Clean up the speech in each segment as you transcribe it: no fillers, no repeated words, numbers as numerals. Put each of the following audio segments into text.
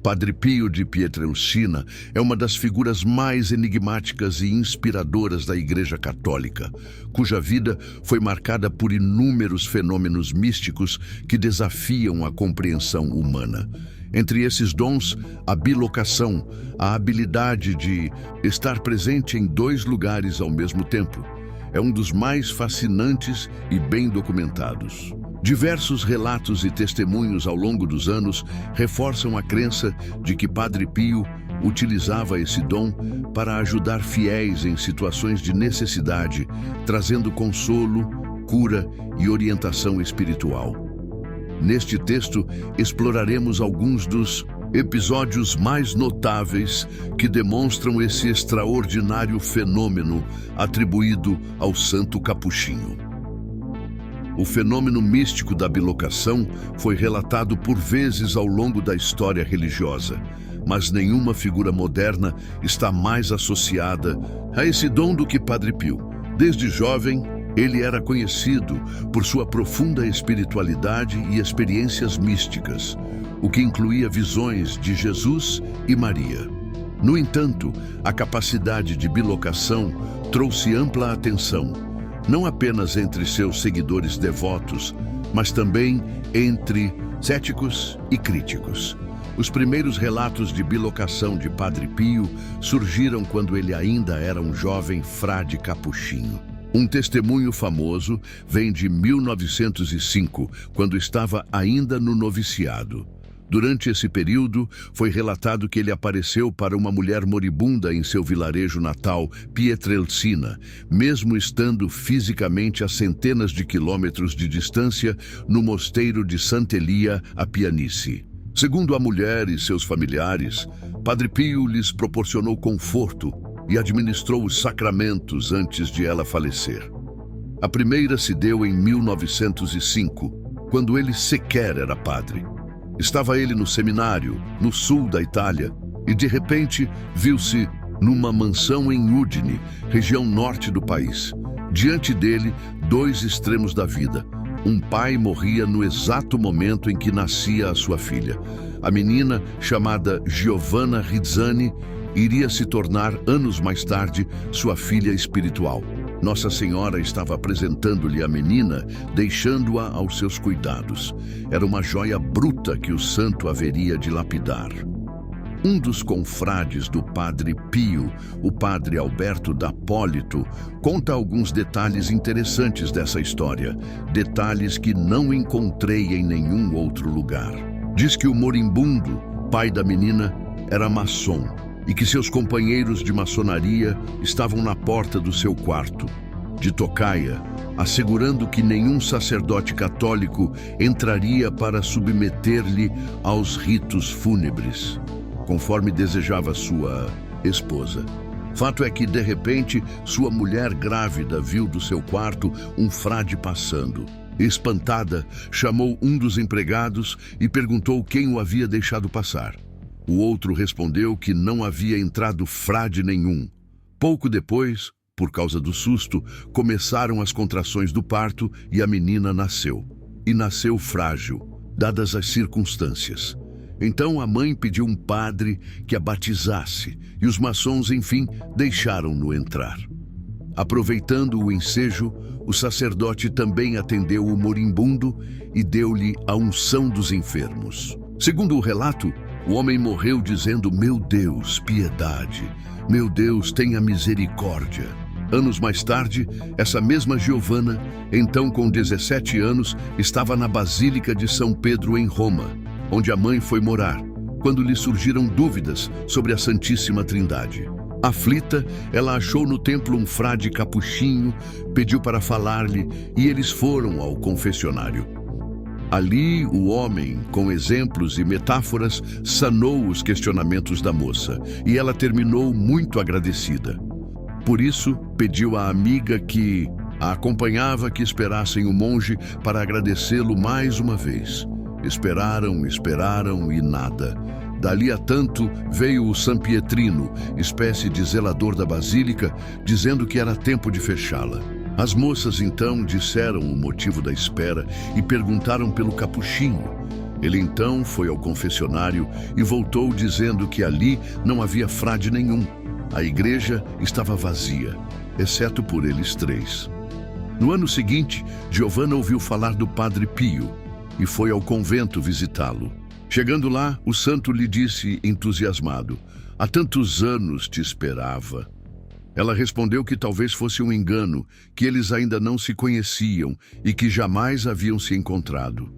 Padre Pio de Pietrelcina é uma das figuras mais enigmáticas e inspiradoras da Igreja Católica, cuja vida foi marcada por inúmeros fenômenos místicos que desafiam a compreensão humana. Entre esses dons, a bilocação, a habilidade de estar presente em dois lugares ao mesmo tempo, é um dos mais fascinantes e bem documentados. Diversos relatos e testemunhos ao longo dos anos reforçam a crença de que Padre Pio utilizava esse dom para ajudar fiéis em situações de necessidade, trazendo consolo, cura e orientação espiritual. Neste texto, exploraremos alguns dos episódios mais notáveis que demonstram esse extraordinário fenômeno atribuído ao Santo Capuchinho. O fenômeno místico da bilocação foi relatado por vezes ao longo da história religiosa, mas nenhuma figura moderna está mais associada a esse dom do que Padre Pio. Desde jovem, ele era conhecido por sua profunda espiritualidade e experiências místicas, o que incluía visões de Jesus e Maria. No entanto, a capacidade de bilocação trouxe ampla atenção, não apenas entre seus seguidores devotos, mas também entre céticos e críticos. Os primeiros relatos de bilocação de Padre Pio surgiram quando ele ainda era um jovem frade capuchinho. Um testemunho famoso vem de 1905, quando estava ainda no noviciado. Durante esse período, foi relatado que ele apareceu para uma mulher moribunda em seu vilarejo natal, Pietrelcina, mesmo estando fisicamente a centenas de quilômetros de distância no mosteiro de Sant'Elia a Pianice. Segundo a mulher e seus familiares, Padre Pio lhes proporcionou conforto e administrou os sacramentos antes de ela falecer. A primeira se deu em 1905, quando ele sequer era padre. Estava ele no seminário, no sul da Itália, e de repente viu-se numa mansão em Udine, região norte do país. Diante dele, dois extremos da vida. Um pai morria no exato momento em que nascia a sua filha. A menina, chamada Giovanna Rizzani, iria se tornar, anos mais tarde, sua filha espiritual. Nossa Senhora estava apresentando-lhe a menina, deixando-a aos seus cuidados. Era uma joia bruta que o santo haveria de lapidar. Um dos confrades do Padre Pio, o Padre Alberto d'Appolito, conta alguns detalhes interessantes dessa história, detalhes que não encontrei em nenhum outro lugar. Diz que o moribundo, pai da menina, era maçom, e que seus companheiros de maçonaria estavam na porta do seu quarto, de tocaia, assegurando que nenhum sacerdote católico entraria para submeter-lhe aos ritos fúnebres, conforme desejava sua esposa. Fato é que, de repente, sua mulher grávida viu do seu quarto um frade passando. Espantada, chamou um dos empregados e perguntou quem o havia deixado passar. O outro respondeu que não havia entrado frade nenhum. Pouco depois, por causa do susto, começaram as contrações do parto e a menina nasceu. E nasceu frágil, dadas as circunstâncias. Então a mãe pediu um padre que a batizasse, e os maçons, enfim, deixaram-no entrar. Aproveitando o ensejo, o sacerdote também atendeu o moribundo e deu-lhe a unção dos enfermos. Segundo o relato, o homem morreu dizendo: "Meu Deus, piedade! Meu Deus, tenha misericórdia!" Anos mais tarde, essa mesma Giovanna, então com 17 anos, estava na Basílica de São Pedro em Roma, onde a mãe foi morar, quando lhe surgiram dúvidas sobre a Santíssima Trindade. Aflita, ela achou no templo um frade capuchinho, pediu para falar-lhe e eles foram ao confessionário. Ali, o homem, com exemplos e metáforas, sanou os questionamentos da moça, e ela terminou muito agradecida. Por isso, pediu à amiga que a acompanhava que esperassem o monge para agradecê-lo mais uma vez. Esperaram e nada. Dali a tanto veio o Sampietrino, espécie de zelador da basílica, dizendo que era tempo de fechá-la. As moças então disseram o motivo da espera e perguntaram pelo capuchinho. Ele então foi ao confessionário e voltou dizendo que ali não havia frade nenhum. A igreja estava vazia, exceto por eles três. No ano seguinte, Giovanna ouviu falar do Padre Pio e foi ao convento visitá-lo. Chegando lá, o santo lhe disse entusiasmado: "Há tantos anos te esperava." Ela respondeu que talvez fosse um engano, que eles ainda não se conheciam e que jamais haviam se encontrado.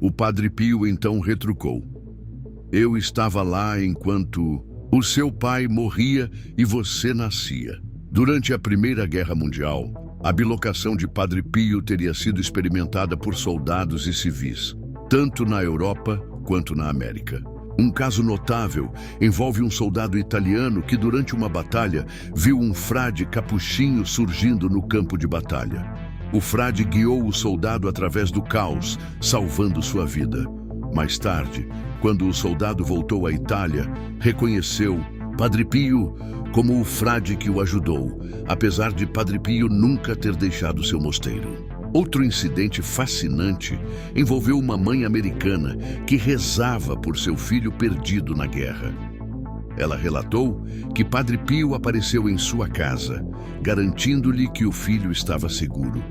O Padre Pio então retrucou: "Eu estava lá enquanto o seu pai morria e você nascia." Durante a Primeira Guerra Mundial, a bilocação de Padre Pio teria sido experimentada por soldados e civis, tanto na Europa quanto na América. Um caso notável envolve um soldado italiano que, durante uma batalha, viu um frade capuchinho surgindo no campo de batalha. O frade guiou o soldado através do caos, salvando sua vida. Mais tarde, quando o soldado voltou à Itália, reconheceu Padre Pio como o frade que o ajudou, apesar de Padre Pio nunca ter deixado seu mosteiro. Outro incidente fascinante envolveu uma mãe americana que rezava por seu filho perdido na guerra. Ela relatou que Padre Pio apareceu em sua casa, garantindo-lhe que o filho estava seguro.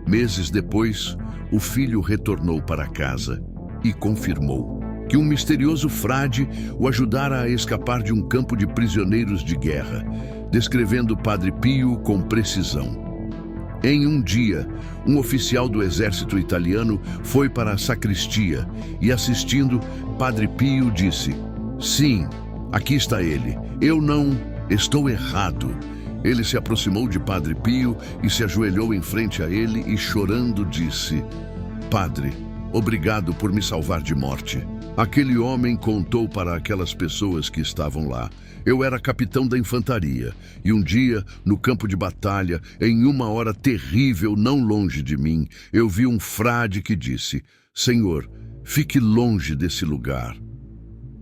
Meses depois, o filho retornou para casa e confirmou que um misterioso frade o ajudara a escapar de um campo de prisioneiros de guerra, descrevendo Padre Pio com precisão. Em um dia, um oficial do exército italiano foi para a sacristia e, assistindo, Padre Pio disse: "Sim, aqui está ele. Eu não estou errado." Ele se aproximou de Padre Pio e se ajoelhou em frente a ele e, chorando, disse: "Padre, obrigado por me salvar de morte." Aquele homem contou para aquelas pessoas que estavam lá: "Eu era capitão da infantaria e um dia, no campo de batalha, em uma hora terrível não longe de mim, eu vi um frade que disse: 'Senhor, fique longe desse lugar.'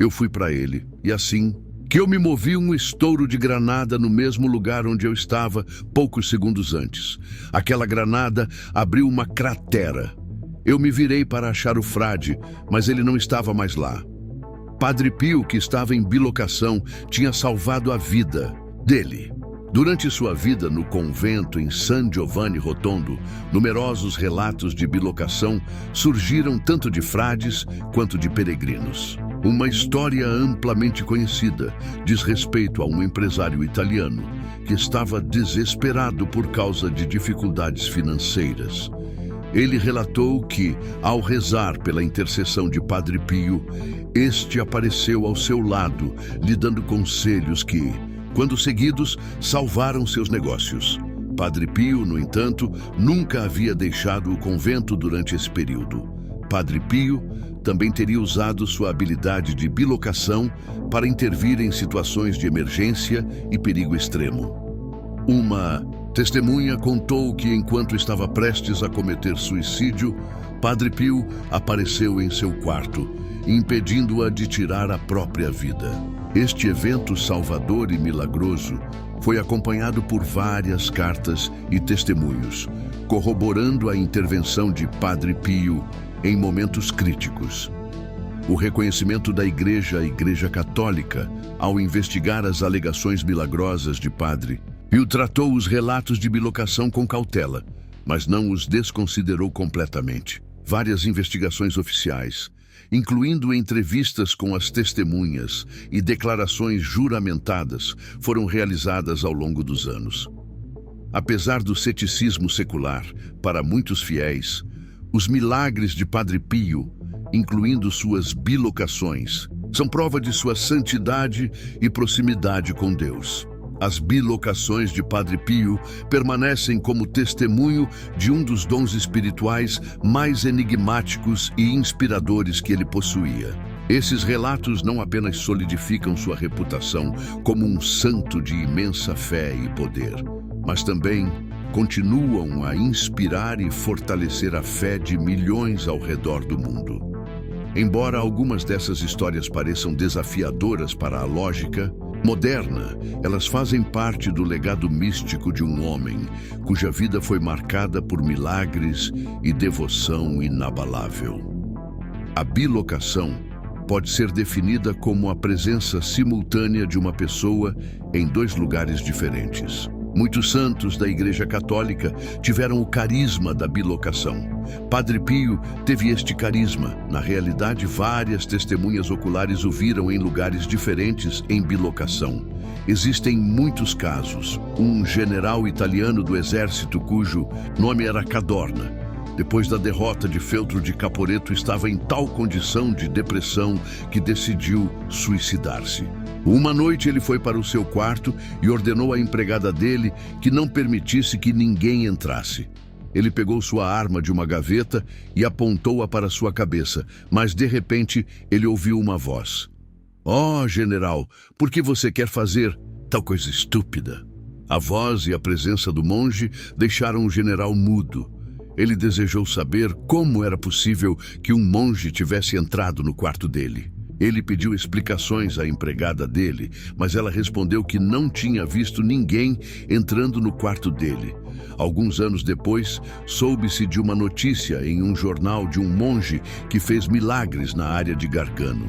Eu fui para ele e assim que eu me movi um estouro de granada no mesmo lugar onde eu estava poucos segundos antes. Aquela granada abriu uma cratera. Eu me virei para achar o frade, mas ele não estava mais lá. Padre Pio, que estava em bilocação, tinha salvado a vida dele." Durante sua vida no convento em San Giovanni Rotondo, numerosos relatos de bilocação surgiram tanto de frades quanto de peregrinos. Uma história amplamente conhecida diz respeito a um empresário italiano que estava desesperado por causa de dificuldades financeiras. Ele relatou que, ao rezar pela intercessão de Padre Pio, este apareceu ao seu lado, lhe dando conselhos que, quando seguidos, salvaram seus negócios. Padre Pio, no entanto, nunca havia deixado o convento durante esse período. Padre Pio também teria usado sua habilidade de bilocação para intervir em situações de emergência e perigo extremo. Uma testemunha contou que, enquanto estava prestes a cometer suicídio, Padre Pio apareceu em seu quarto, impedindo-a de tirar a própria vida. Este evento salvador e milagroso foi acompanhado por várias cartas e testemunhos, corroborando a intervenção de Padre Pio em momentos críticos. O reconhecimento da Igreja Católica, ao investigar as alegações milagrosas de Padre Pio, tratou os relatos de bilocação com cautela, mas não os desconsiderou completamente. Várias investigações oficiais, incluindo entrevistas com as testemunhas e declarações juramentadas, foram realizadas ao longo dos anos. Apesar do ceticismo secular, para muitos fiéis, os milagres de Padre Pio, incluindo suas bilocações, são prova de sua santidade e proximidade com Deus. As bilocações de Padre Pio permanecem como testemunho de um dos dons espirituais mais enigmáticos e inspiradores que ele possuía. Esses relatos não apenas solidificam sua reputação como um santo de imensa fé e poder, mas também continuam a inspirar e fortalecer a fé de milhões ao redor do mundo. Embora algumas dessas histórias pareçam desafiadoras para a lógica moderna, elas fazem parte do legado místico de um homem cuja vida foi marcada por milagres e devoção inabalável. A bilocação pode ser definida como a presença simultânea de uma pessoa em dois lugares diferentes. Muitos santos da Igreja Católica tiveram o carisma da bilocação. Padre Pio teve este carisma. Na realidade, várias testemunhas oculares o viram em lugares diferentes em bilocação. Existem muitos casos. Um general italiano do exército, cujo nome era Cadorna, depois da derrota de Feltro de Caporetto, estava em tal condição de depressão que decidiu suicidar-se. Uma noite ele foi para o seu quarto e ordenou à empregada dele que não permitisse que ninguém entrasse. Ele pegou sua arma de uma gaveta e apontou-a para sua cabeça, mas de repente ele ouviu uma voz. "Oh, general, por que você quer fazer tal coisa estúpida?" A voz e a presença do monge deixaram o general mudo. Ele desejou saber como era possível que um monge tivesse entrado no quarto dele. Ele pediu explicações à empregada dele, mas ela respondeu que não tinha visto ninguém entrando no quarto dele. Alguns anos depois, soube-se de uma notícia em um jornal de um monge que fez milagres na área de Gargano.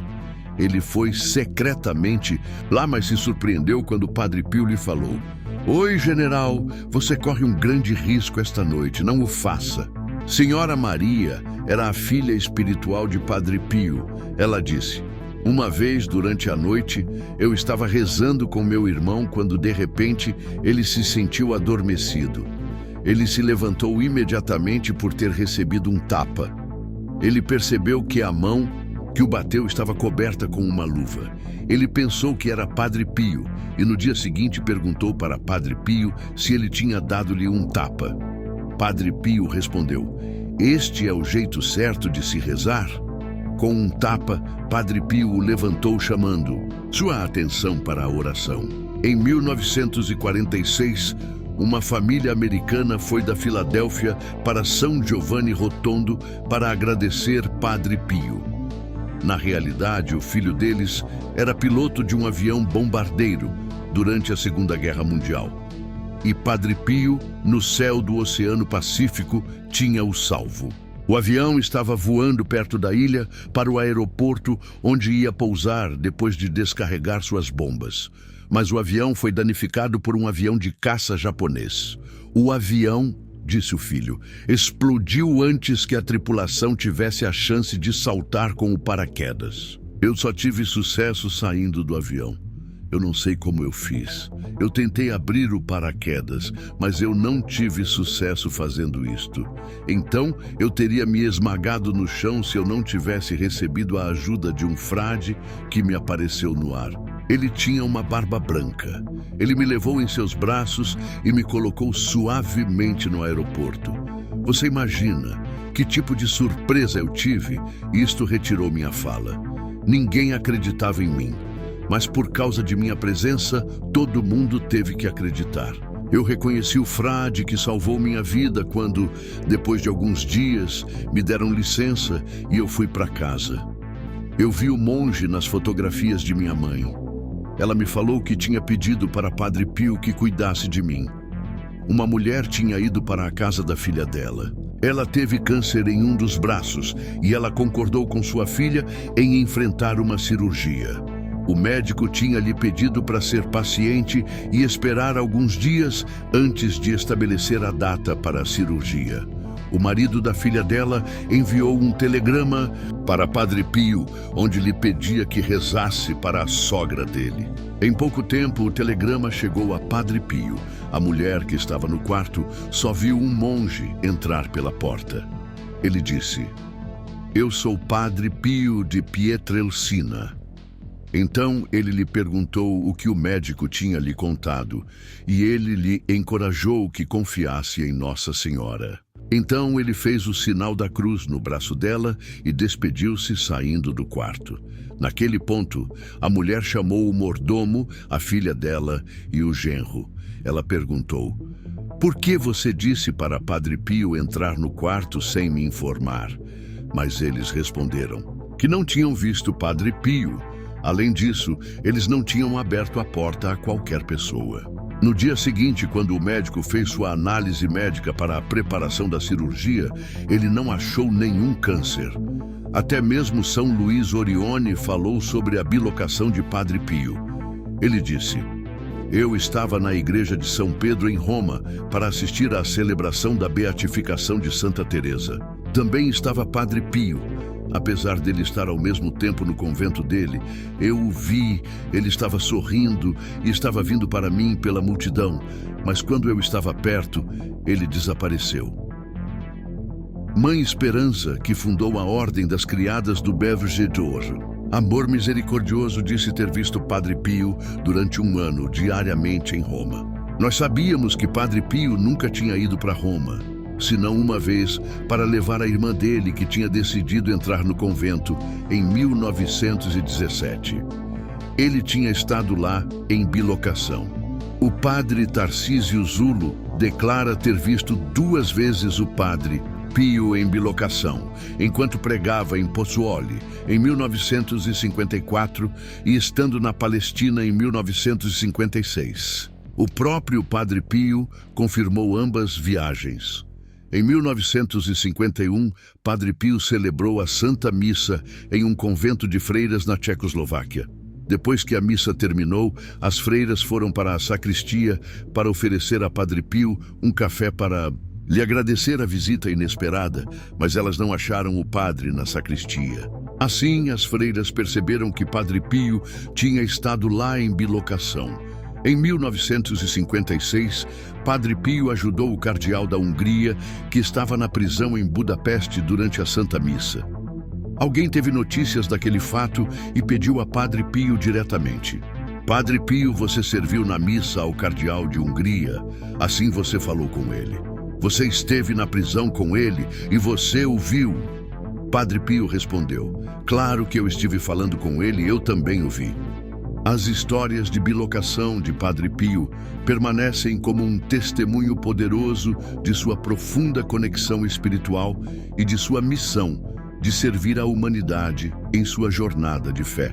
Ele foi secretamente lá, mas se surpreendeu quando o Padre Pio lhe falou: "Oi, general, você corre um grande risco esta noite, não o faça." Senhora Maria era a filha espiritual de Padre Pio. Ela disse: "Uma vez, durante a noite, eu estava rezando com meu irmão quando, de repente, ele se sentiu adormecido. Ele se levantou imediatamente por ter recebido um tapa. Ele percebeu que a mão que o bateu estava coberta com uma luva. Ele pensou que era Padre Pio e no dia seguinte perguntou para Padre Pio se ele tinha dado-lhe um tapa. Padre Pio respondeu: "Este é o jeito certo de se rezar?" Com um tapa, Padre Pio o levantou chamando sua atenção para a oração. Em 1946, uma família americana foi da Filadélfia para São Giovanni Rotondo para agradecer Padre Pio. Na realidade, o filho deles era piloto de um avião bombardeiro durante a Segunda Guerra Mundial. E Padre Pio, no céu do Oceano Pacífico, tinha-o salvo. O avião estava voando perto da ilha para o aeroporto onde ia pousar depois de descarregar suas bombas. Mas o avião foi danificado por um avião de caça japonês. O avião, disse o filho, explodiu antes que a tripulação tivesse a chance de saltar com o paraquedas. Eu só tive sucesso saindo do avião. Eu não sei como eu fiz. Eu tentei abrir o paraquedas, mas eu não tive sucesso fazendo isto. Então, eu teria me esmagado no chão se eu não tivesse recebido a ajuda de um frade que me apareceu no ar. Ele tinha uma barba branca. Ele me levou em seus braços e me colocou suavemente no aeroporto. Você imagina que tipo de surpresa eu tive? Isto retirou minha fala. Ninguém acreditava em mim. Mas por causa de minha presença, todo mundo teve que acreditar. Eu reconheci o frade que salvou minha vida quando, depois de alguns dias, me deram licença e eu fui para casa. Eu vi o monge nas fotografias de minha mãe. Ela me falou que tinha pedido para Padre Pio que cuidasse de mim. Uma mulher tinha ido para a casa da filha dela. Ela teve câncer em um dos braços e ela concordou com sua filha em enfrentar uma cirurgia. O médico tinha lhe pedido para ser paciente e esperar alguns dias antes de estabelecer a data para a cirurgia. O marido da filha dela enviou um telegrama para Padre Pio, onde lhe pedia que rezasse para a sogra dele. Em pouco tempo, o telegrama chegou a Padre Pio. A mulher que estava no quarto só viu um monge entrar pela porta. Ele disse: "Eu sou Padre Pio de Pietrelcina." Então ele lhe perguntou o que o médico tinha lhe contado, e ele lhe encorajou que confiasse em Nossa Senhora. Então ele fez o sinal da cruz no braço dela e despediu-se saindo do quarto. Naquele ponto, a mulher chamou o mordomo, a filha dela e o genro. Ela perguntou: "Por que você disse para Padre Pio entrar no quarto sem me informar?" Mas eles responderam que não tinham visto Padre Pio. Além disso, eles não tinham aberto a porta a qualquer pessoa. No dia seguinte, quando o médico fez sua análise médica para a preparação da cirurgia, ele não achou nenhum câncer. Até mesmo São Luís Orione falou sobre a bilocação de Padre Pio. Ele disse: "Eu estava na igreja de São Pedro em Roma para assistir à celebração da beatificação de Santa Teresa. Também estava Padre Pio. Apesar dele estar ao mesmo tempo no convento dele, eu o vi, ele estava sorrindo e estava vindo para mim pela multidão, mas quando eu estava perto, ele desapareceu." Mãe Esperança, que fundou a Ordem das Criadas do Beverger d'Or, Amor Misericordioso, disse ter visto Padre Pio durante um ano, diariamente em Roma. Nós sabíamos que Padre Pio nunca tinha ido para Roma, senão uma vez para levar a irmã dele, que tinha decidido entrar no convento em 1917. Ele tinha estado lá em bilocação. O padre Tarcísio Zulo declara ter visto 2 vezes o Padre Pio em bilocação, enquanto pregava em Pozzuoli, em 1954, e estando na Palestina em 1956. O próprio Padre Pio confirmou ambas viagens. Em 1951, Padre Pio celebrou a Santa Missa em um convento de freiras na Tchecoslováquia. Depois que a missa terminou, as freiras foram para a sacristia para oferecer a Padre Pio um café para lhe agradecer a visita inesperada, mas elas não acharam o padre na sacristia. Assim, as freiras perceberam que Padre Pio tinha estado lá em bilocação. Em 1956, Padre Pio ajudou o cardeal da Hungria, que estava na prisão em Budapeste durante a Santa Missa. Alguém teve notícias daquele fato e pediu a Padre Pio diretamente: "Padre Pio, você serviu na missa ao cardeal de Hungria, assim você falou com ele. Você esteve na prisão com ele e você o viu." Padre Pio respondeu: "Claro que eu estive falando com ele, eu também o vi." As histórias de bilocação de Padre Pio permanecem como um testemunho poderoso de sua profunda conexão espiritual e de sua missão de servir a humanidade em sua jornada de fé.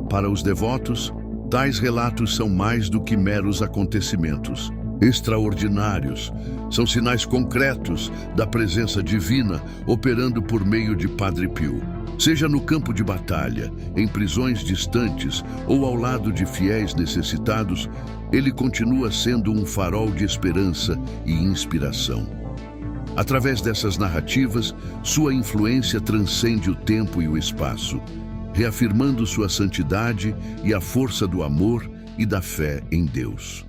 Para os devotos, tais relatos são mais do que meros acontecimentos extraordinários. São sinais concretos da presença divina operando por meio de Padre Pio. Seja no campo de batalha, em prisões distantes ou ao lado de fiéis necessitados, ele continua sendo um farol de esperança e inspiração. Através dessas narrativas, sua influência transcende o tempo e o espaço, reafirmando sua santidade e a força do amor e da fé em Deus.